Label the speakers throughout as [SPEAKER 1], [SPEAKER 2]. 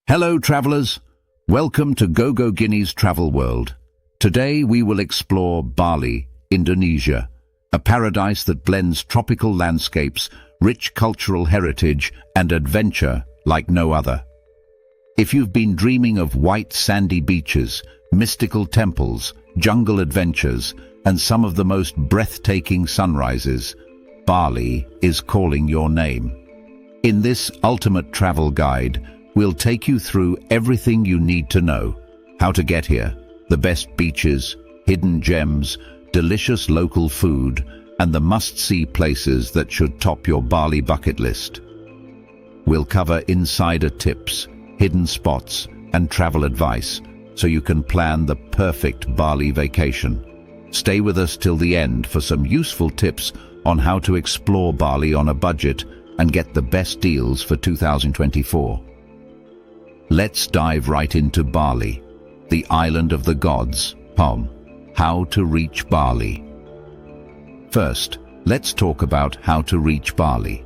[SPEAKER 1] Hello travelers, welcome to GogoGinni's travel world. Today we will explore Bali, Indonesia, a paradise that blends tropical landscapes, rich cultural heritage and adventure like no other. If you've been dreaming of white sandy beaches, mystical temples, jungle adventures and some of the most breathtaking sunrises, Bali is calling your name. In this ultimate travel guide, we'll take you through everything you need to know: how to get here, the best beaches, hidden gems, delicious local food, and the must-see places that should top your Bali bucket list. We'll cover insider tips, hidden spots, and travel advice so you can plan the perfect Bali vacation. Stay with us till the end for some useful tips on how to explore Bali on a budget and get the best deals for 2024. Let's dive right into Bali, the island of the gods. How to reach Bali. First, let's talk about how to reach Bali.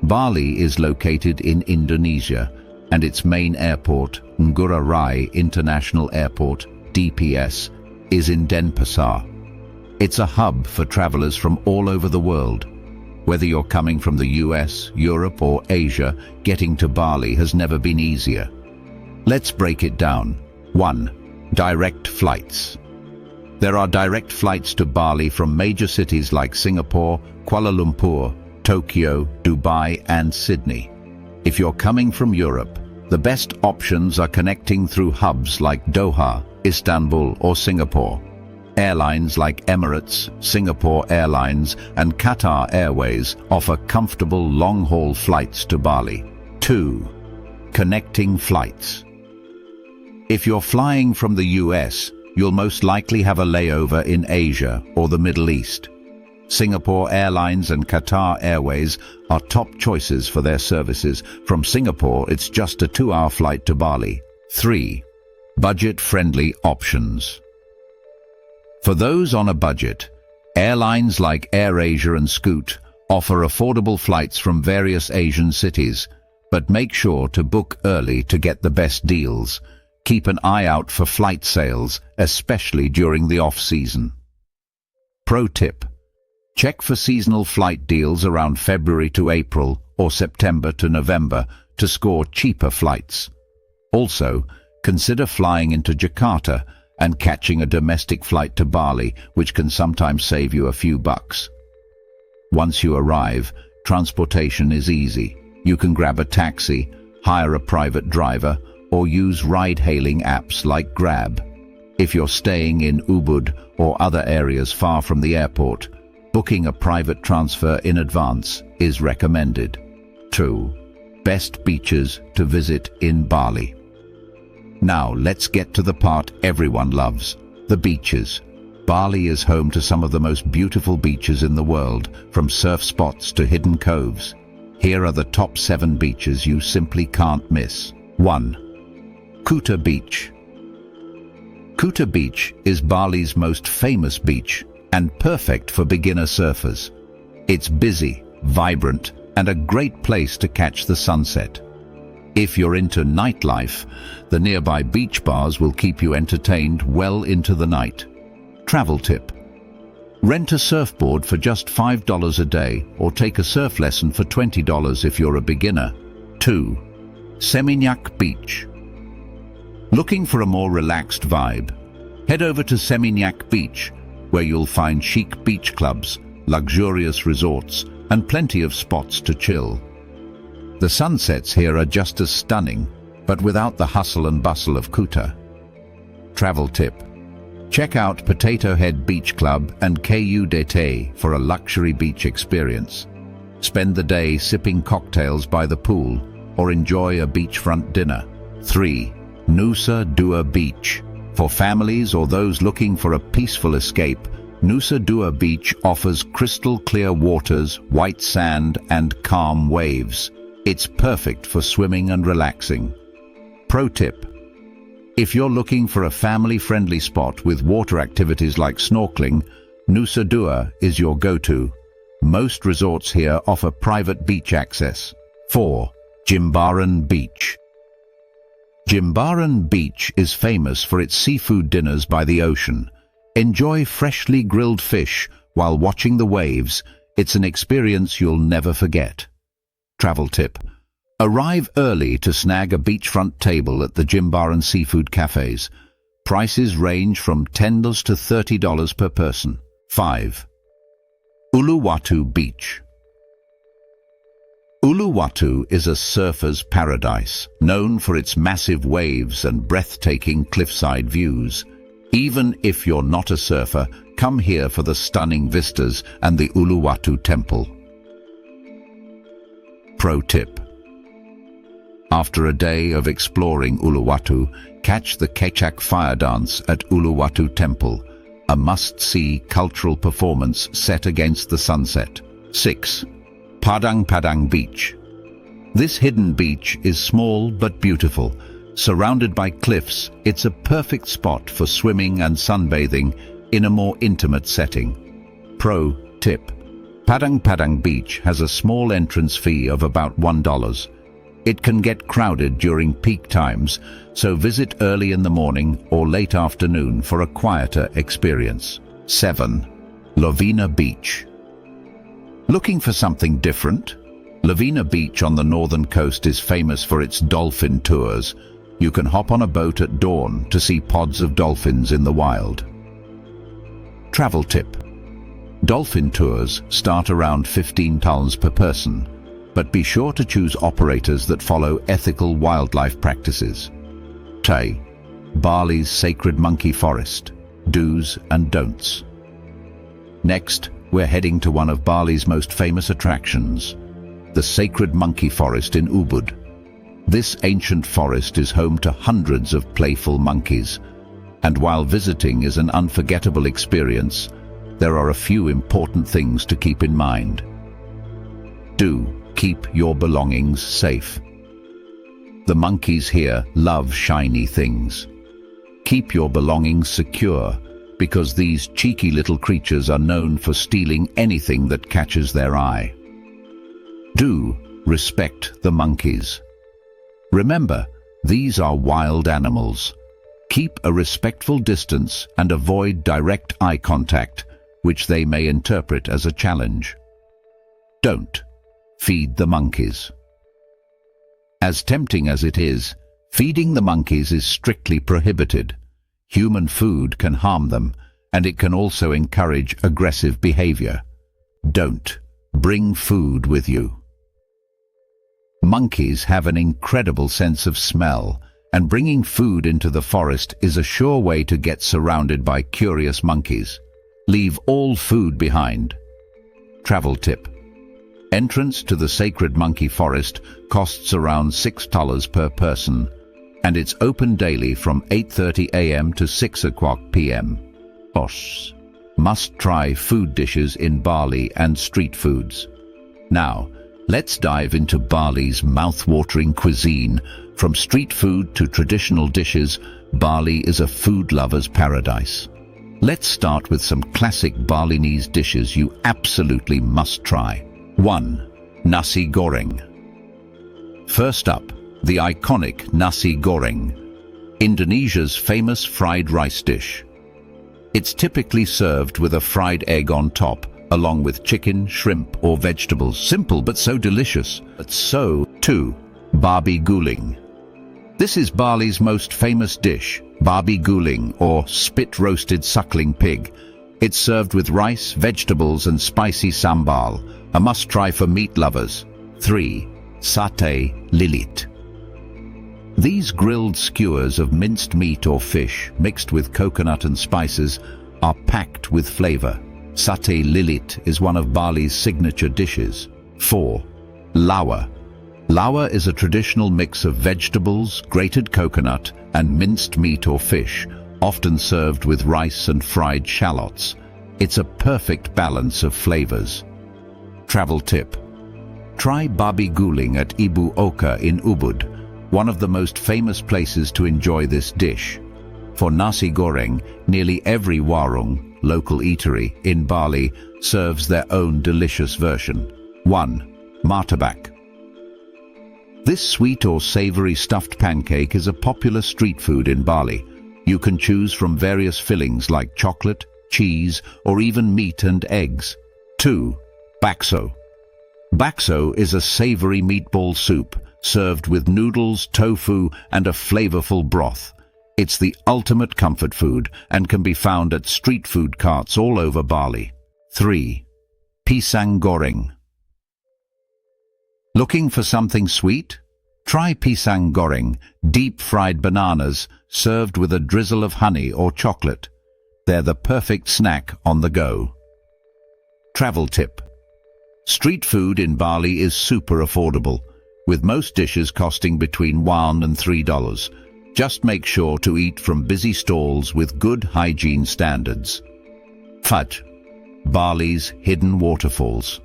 [SPEAKER 1] Bali is located in Indonesia, and its main airport, Ngurah Rai International Airport, DPS, is in Denpasar. It's a hub for travelers from all over the world. Whether you're coming from the US, Europe or Asia, getting to Bali has never been easier. Let's break it down. 1. Direct flights. There are direct flights to Bali from major cities like Singapore, Kuala Lumpur, Tokyo, Dubai and Sydney. If you're coming from Europe, the best options are connecting through hubs like Doha, Istanbul or Singapore. Airlines like Emirates, Singapore Airlines and Qatar Airways offer comfortable long-haul flights to Bali. 2. Connecting flights. If you're flying from the US, you'll most likely have a layover in Asia or the Middle East. Singapore Airlines and Qatar Airways are top choices for their services. From Singapore, it's just a 2-hour flight to Bali. 3. Budget-friendly options. For those on a budget, airlines like AirAsia and Scoot offer affordable flights from various Asian cities, but make sure to book early to get the best deals. Keep an eye out for flight sales, especially during the off-season. Pro tip: check for seasonal flight deals around February to April or September to November to score cheaper flights. Also, consider flying into Jakarta and catching a domestic flight to Bali, which can sometimes save you a few bucks. Once you arrive, transportation is easy. You can grab a taxi, hire a private driver, or use ride-hailing apps like Grab. If you're staying in Ubud or other areas far from the airport, booking a private transfer in advance is recommended. 2. Best beaches to visit in Bali. Now let's get to the part everyone loves: the beaches. Bali is home to some of the most beautiful beaches in the world, from surf spots to hidden coves. Here are the top 7 beaches you simply can't miss. 1. Kuta Beach. Kuta Beach is Bali's most famous beach and perfect for beginner surfers. It's busy, vibrant, and a great place to catch the sunset. If you're into nightlife, the nearby beach bars will keep you entertained well into the night. Travel tip: rent a surfboard for just $5 a day or take a surf lesson for $20 if you're a beginner. 2. Seminyak Beach. Looking for a more relaxed vibe? Head over to Seminyak Beach, where you'll find chic beach clubs, luxurious resorts, and plenty of spots to chill. The sunsets here are just as stunning, but without the hustle and bustle of Kuta. Travel tip: check out Potato Head Beach Club and Kuta for a luxury beach experience. Spend the day sipping cocktails by the pool or enjoy a beachfront dinner. 3. Nusa Dua Beach. For families or those looking for a peaceful escape, Nusa Dua Beach offers crystal clear waters, white sand and calm waves. It's perfect for swimming and relaxing. Pro tip: if you're looking for a family-friendly spot with water activities like snorkeling, Nusa Dua is your go-to. Most resorts here offer private beach access. 4. Jimbaran Beach. Jimbaran Beach is famous for its seafood dinners by the ocean. Enjoy freshly grilled fish while watching the waves. It's an experience you'll never forget. Travel tip: arrive early to snag a beachfront table at the Jimbaran seafood cafes. Prices range from $10 to $30 per person. 5. Uluwatu Beach. Uluwatu is a surfer's paradise, known for its massive waves and breathtaking cliffside views. Even if you're not a surfer, come here for the stunning vistas and the Uluwatu temple. Pro tip: after a day of exploring Uluwatu, catch the Kecak fire dance at Uluwatu Temple, a must-see cultural performance set against the sunset. 6. Padang Beach. This hidden beach is small but beautiful. Surrounded by cliffs, it's a perfect spot for swimming and sunbathing in a more intimate setting. Pro tip: Padang Beach has a small entrance fee of about $1. It can get crowded during peak times, so visit early in the morning or late afternoon for a quieter experience. 7. Lovina Beach. Looking for something different? Lovina Beach on the northern coast is famous for its dolphin tours. You can hop on a boat at dawn to see pods of dolphins in the wild. Travel tip: dolphin tours start around 15 tals per person, but be sure to choose operators that follow ethical wildlife practices. Tai, Bali's sacred monkey forest. Do's and don'ts. Next, we're heading to one of Bali's most famous attractions, the sacred monkey forest in Ubud. This ancient forest is home to hundreds of playful monkeys, and while visiting is an unforgettable experience, there are a few important things to keep in mind. Do keep your belongings safe. The monkeys here love shiny things. Keep your belongings secure, because these cheeky little creatures are known for stealing anything that catches their eye. Do respect the monkeys. Remember, these are wild animals. Keep a respectful distance and avoid direct eye contact, which they may interpret as a challenge. Don't feed the monkeys. As tempting as it is, feeding the monkeys is strictly prohibited. Human food can harm them, and it can also encourage aggressive behavior. Don't bring food with you. Monkeys have an incredible sense of smell, and bringing food into the forest is a sure way to get surrounded by curious monkeys. Leave all food behind. Travel tip: entrance to the sacred monkey forest costs around $6 per person, and it's open daily from 8:30 a.m. to 6 o'clock p.m. Must-try food dishes in Bali and street foods. Now, let's dive into Bali's mouth-watering cuisine. From street food to traditional dishes, Bali is a food lover's paradise. Let's start with some classic Balinese dishes you absolutely must try. 1. Nasi goreng. First up, the iconic nasi goreng, Indonesia's famous fried rice dish. It's typically served with a fried egg on top, along with chicken, shrimp, or vegetables. Simple but so delicious. 2. Babi guling. This is Bali's most famous dish, babi guling, or spit-roasted suckling pig. It's served with rice, vegetables, and spicy sambal, a must-try for meat lovers. 3. Sate lilit. These grilled skewers of minced meat or fish, mixed with coconut and spices, are packed with flavor. Sate lilit is one of Bali's signature dishes. 4. Lawa. Lawa is a traditional mix of vegetables, grated coconut, and minced meat or fish, often served with rice and fried shallots. It's a perfect balance of flavors. Travel tip: try babi guling at Ibu Oka in Ubud, one of the most famous places to enjoy this dish. For nasi goreng, nearly every warung, local eatery, in Bali serves their own delicious version. 1. Martabak. This sweet or savory stuffed pancake is a popular street food in Bali. You can choose from various fillings like chocolate, cheese, or even meat and eggs. 2. Bakso. Bakso is a savory meatball soup served with noodles, tofu, and a flavorful broth. It's the ultimate comfort food and can be found at street food carts all over Bali. 3. Pisang goreng. Looking for something sweet? Try pisang goreng, deep-fried bananas served with a drizzle of honey or chocolate. They're the perfect snack on the go. Travel tip. Street food in Bali is super affordable, with most dishes costing between $1 and $3. Just make sure to eat from busy stalls with good hygiene standards. 4. Bali's hidden waterfalls.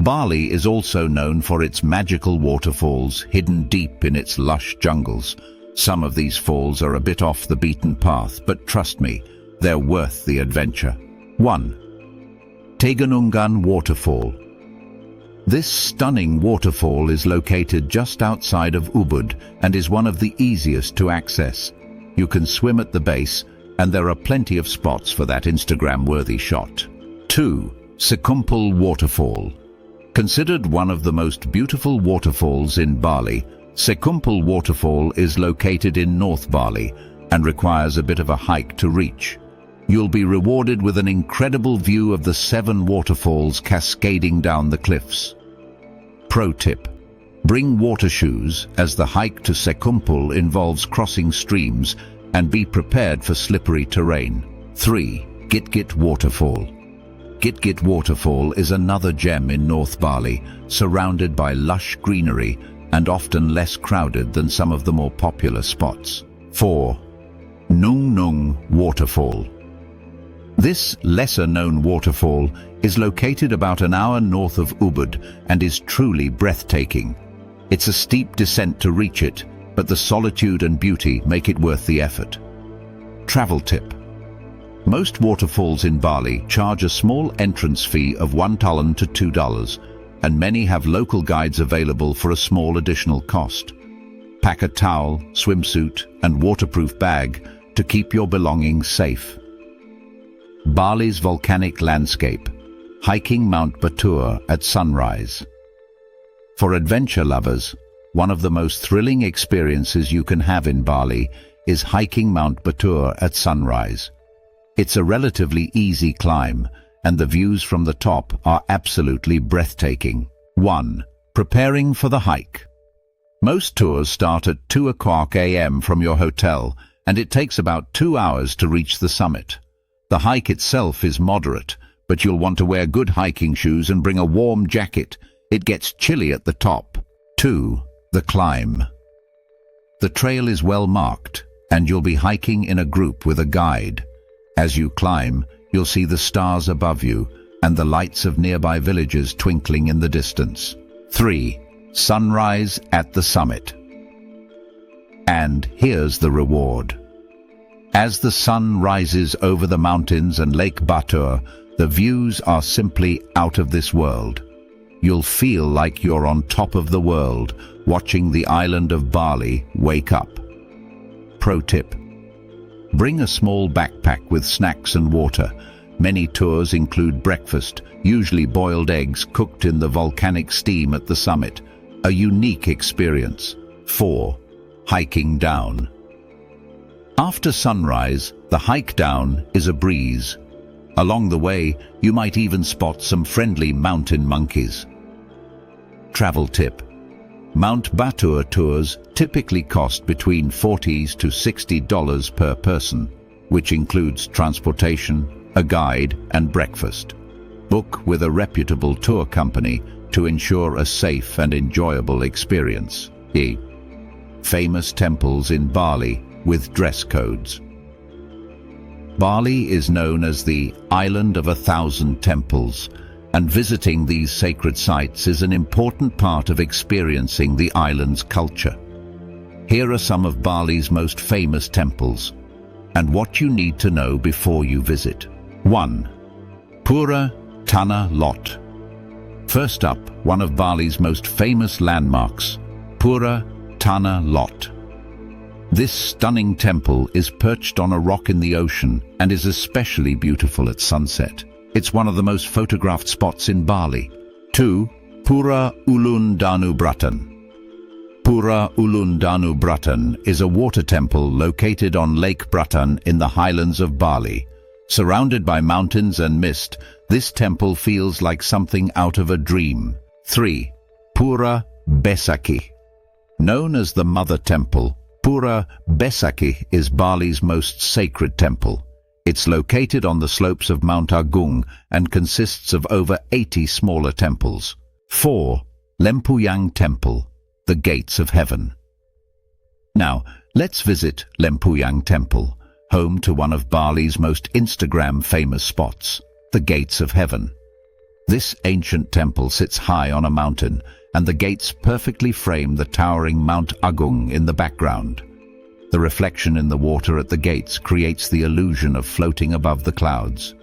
[SPEAKER 1] Bali is also known for its magical waterfalls hidden deep in its lush jungles. Some of these falls are a bit off the beaten path, but trust me, they're worth the adventure. 1. Teganungan Waterfall. This stunning waterfall is located just outside of Ubud and is one of the easiest to access. You can swim at the base, and there are plenty of spots for that Instagram-worthy shot. 2. Sekumpul Waterfall. Considered one of the most beautiful waterfalls in Bali, Sekumpul Waterfall is located in North Bali and requires a bit of a hike to reach. You'll be rewarded with an incredible view of the 7 waterfalls cascading down the cliffs. Pro tip: bring water shoes, as the hike to Sekumpul involves crossing streams, and be prepared for slippery terrain. 3. Gitgit Waterfall. Gitgit Waterfall is another gem in North Bali, surrounded by lush greenery and often less crowded than some of the more popular spots. 4. Nung Nung Waterfall. This lesser-known waterfall is located about an hour north of Ubud and is truly breathtaking. It's a steep descent to reach it, but the solitude and beauty make it worth the effort. Travel tip: most waterfalls in Bali charge a small entrance fee of $1 to $2, and many have local guides available for a small additional cost. Pack a towel, swimsuit, and waterproof bag to keep your belongings safe. Bali's volcanic landscape. Hiking Mount Batur at sunrise. For adventure lovers, one of the most thrilling experiences you can have in Bali is hiking Mount Batur at sunrise. It's a relatively easy climb, and the views from the top are absolutely breathtaking. 1. Preparing for the hike. Most tours start at 2 a.m. from your hotel, and it takes about 2 hours to reach the summit. The hike itself is moderate, but you'll want to wear good hiking shoes and bring a warm jacket. It gets chilly at the top. 2. The climb. The trail is well marked, and you'll be hiking in a group with a guide. As you climb, you'll see the stars above you and the lights of nearby villages twinkling in the distance. 3. Sunrise at the summit. And here's the reward. As the sun rises over the mountains and Lake Batur, the views are simply out of this world. You'll feel like you're on top of the world, watching the island of Bali wake up. Pro tip: bring a small backpack with snacks and water. Many tours include breakfast, usually boiled eggs cooked in the volcanic steam at the summit. A unique experience. 4. Hiking down. After sunrise, the hike down is a breeze. Along the way, you might even spot some friendly mountain monkeys. Travel tip: Mount Batur tours typically cost between $40 to $60 per person, which includes transportation, a guide, and breakfast. Book with a reputable tour company to ensure a safe and enjoyable experience. Famous temples in Bali with dress codes. Bali is known as the Island of 1,000 Temples, and visiting these sacred sites is an important part of experiencing the island's culture. Here are some of Bali's most famous temples, and what you need to know before you visit. 1. Pura Tanah Lot. First up, one of Bali's most famous landmarks, Pura Tanah Lot. This stunning temple is perched on a rock in the ocean and is especially beautiful at sunset. It's one of the most photographed spots in Bali. 2. Pura Ulun Danu Bratan. Pura Ulun Danu Bratan is a water temple located on Lake Bratan in the highlands of Bali. Surrounded by mountains and mist, this temple feels like something out of a dream. 3. Pura Besaki. Known as the Mother Temple, Pura Besaki is Bali's most sacred temple. It's located on the slopes of Mount Agung and consists of over 80 smaller temples. 4. Lempuyang Temple, the Gates of Heaven. Now, let's visit Lempuyang Temple, home to one of Bali's most Instagram-famous spots, the Gates of Heaven. This ancient temple sits high on a mountain, and the gates perfectly frame the towering Mount Agung in the background. The reflection in the water at the gates creates the illusion of floating above the clouds.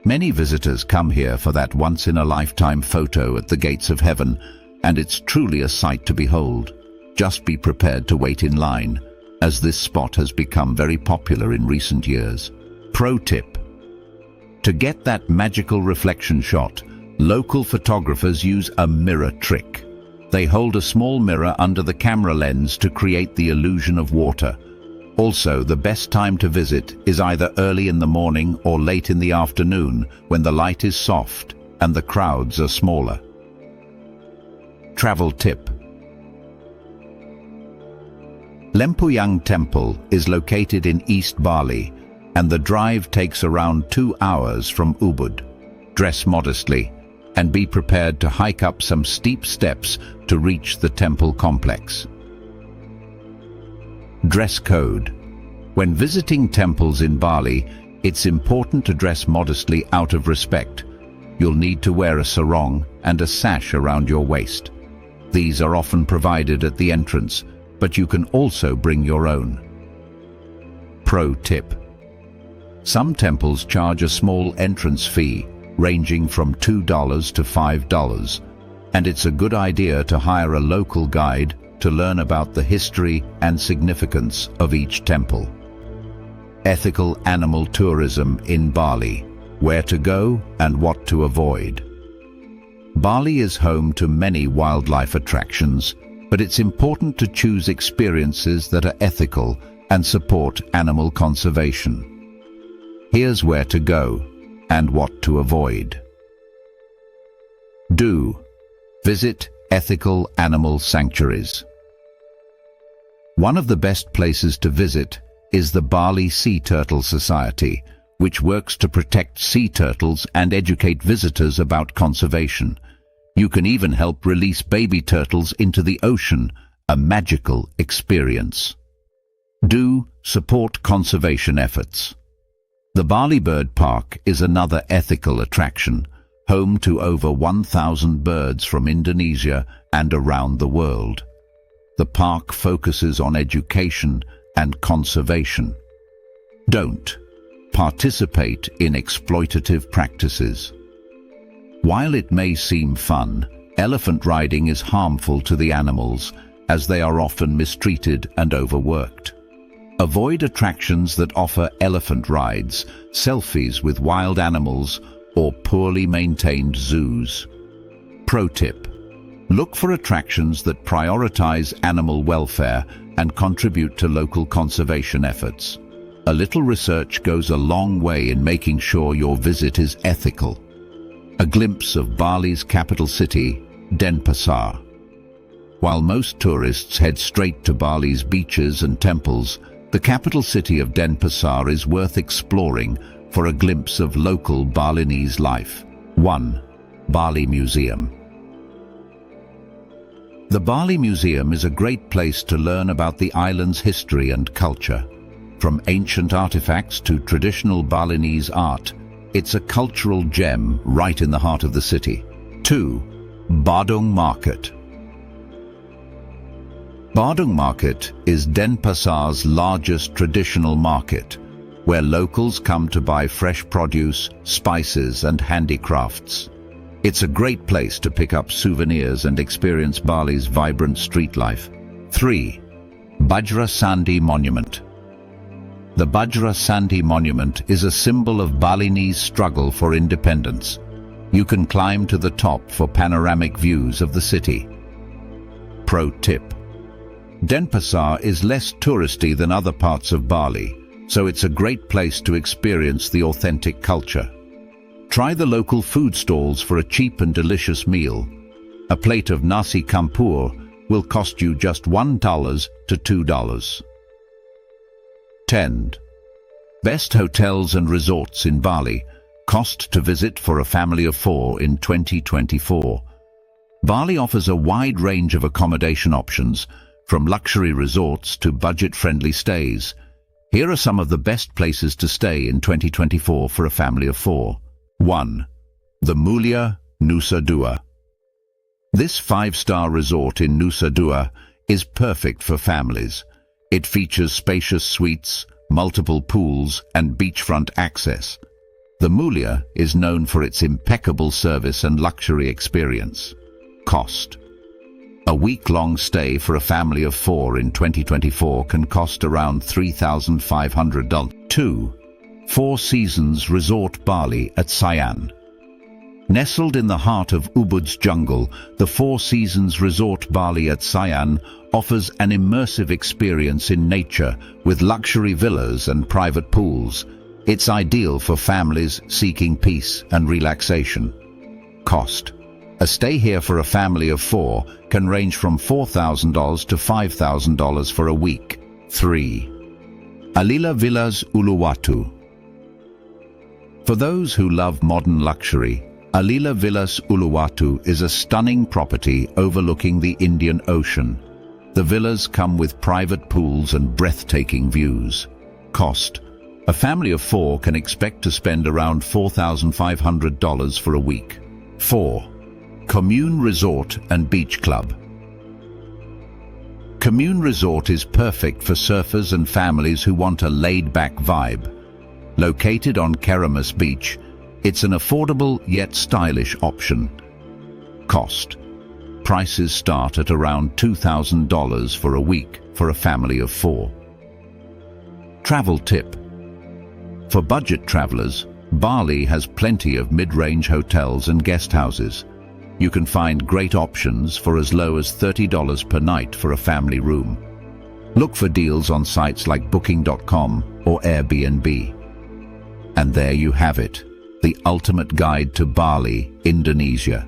[SPEAKER 1] Many visitors come here for that once-in-a-lifetime photo at the Gates of Heaven, and it's truly a sight to behold. Just be prepared to wait in line, as this spot has become very popular in recent years. Pro tip: to get that magical reflection shot, local photographers use a mirror trick. They hold a small mirror under the camera lens to create the illusion of water. Also, the best time to visit is either early in the morning or late in the afternoon, when the light is soft and the crowds are smaller. Travel tip: Lempuyang Temple is located in East Bali, and the drive takes around 2 hours from Ubud. Dress modestly and be prepared to hike up some steep steps to reach the temple complex. Dress code: when visiting temples in Bali, it's important to dress modestly out of respect. You'll need to wear a sarong and a sash around your waist. These are often provided at the entrance, but you can also bring your own. Pro tip: some temples charge a small entrance fee, ranging from $2 to $5, and it's a good idea to hire a local guide to learn about the history and significance of each temple. Ethical animal tourism in Bali: where to go and what to avoid. Bali is home to many wildlife attractions, but it's important to choose experiences that are ethical and support animal conservation. Here's where to go and what to avoid. Do visit ethical animal sanctuaries. One of the best places to visit is the Bali Sea Turtle Society, which works to protect sea turtles and educate visitors about conservation. You can even help release baby turtles into the ocean, a magical experience. Do support conservation efforts. The Bali Bird Park is another ethical attraction, home to over 1,000 birds from Indonesia and around the world. The park focuses on education and conservation. Don't participate in exploitative practices. While it may seem fun, elephant riding is harmful to the animals, as they are often mistreated and overworked. Avoid attractions that offer elephant rides, selfies with wild animals, or poorly maintained zoos. Pro tip: look for attractions that prioritize animal welfare and contribute to local conservation efforts. A little research goes a long way in making sure your visit is ethical. A glimpse of Bali's capital city, Denpasar. While most tourists head straight to Bali's beaches and temples, the capital city of Denpasar is worth exploring for a glimpse of local Balinese life. 1. Bali Museum. The Bali Museum is a great place to learn about the island's history and culture. From ancient artifacts to traditional Balinese art, it's a cultural gem right in the heart of the city. 2. Badung Market. Badung Market is Denpasar's largest traditional market, where locals come to buy fresh produce, spices and handicrafts. It's a great place to pick up souvenirs and experience Bali's vibrant street life. 3. Bajra Sandi Monument. The Bajra Sandi Monument is a symbol of Balinese struggle for independence. You can climb to the top for panoramic views of the city. Pro tip: Denpasar is less touristy than other parts of Bali, so it's a great place to experience the authentic culture. Try the local food stalls for a cheap and delicious meal. A plate of nasi campur will cost you just $1 to $2. 10. Best hotels and resorts in Bali. Cost to visit for a family of 4 in 2024. Bali offers a wide range of accommodation options, from luxury resorts to budget-friendly stays. Here are some of the best places to stay in 2024 for a family of 4. 1. The Mulia, Nusa Dua. This 5-star resort in Nusa Dua is perfect for families. It features spacious suites, multiple pools, and beachfront access. The Mulia is known for its impeccable service and luxury experience. Cost: a week-long stay for a family of 4 in 2024 can cost around $3,500. 2. Four Seasons Resort Bali at Sian. Nestled in the heart of Ubud's jungle, the Four Seasons Resort Bali at Sian offers an immersive experience in nature with luxury villas and private pools. It's ideal for families seeking peace and relaxation. Cost: a stay here for a family of 4 can range from $4,000 to $5,000 for a week. 3. Alila Villas Uluwatu. For those who love modern luxury, Alila Villas Uluwatu is a stunning property overlooking the Indian Ocean. The villas come with private pools and breathtaking views. Cost: a family of 4 can expect to spend around $4,500 for a week. 4. Commune Resort and Beach Club. Commune Resort is perfect for surfers and families who want a laid-back vibe. Located on Keramas Beach, it's an affordable yet stylish option. Cost: prices start at around $2,000 for a week for a family of 4. Travel tip: for budget travelers, Bali has plenty of mid-range hotels and guest houses. You can find great options for as low as $30 per night for a family room. Look for deals on sites like Booking.com or Airbnb. And there you have it, the ultimate guide to Bali, Indonesia.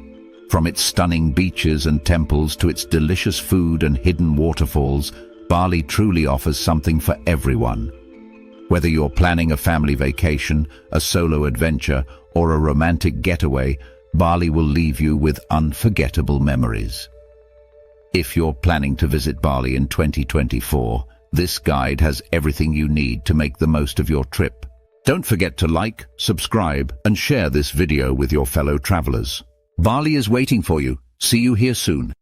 [SPEAKER 1] From its stunning beaches and temples to its delicious food and hidden waterfalls, Bali truly offers something for everyone. Whether you're planning a family vacation, a solo adventure, or a romantic getaway, Bali will leave you with unforgettable memories. If you're planning to visit Bali in 2024, this guide has everything you need to make the most of your trip. Don't forget to like, subscribe, and share this video with your fellow travelers. Bali is waiting for you. See you here soon.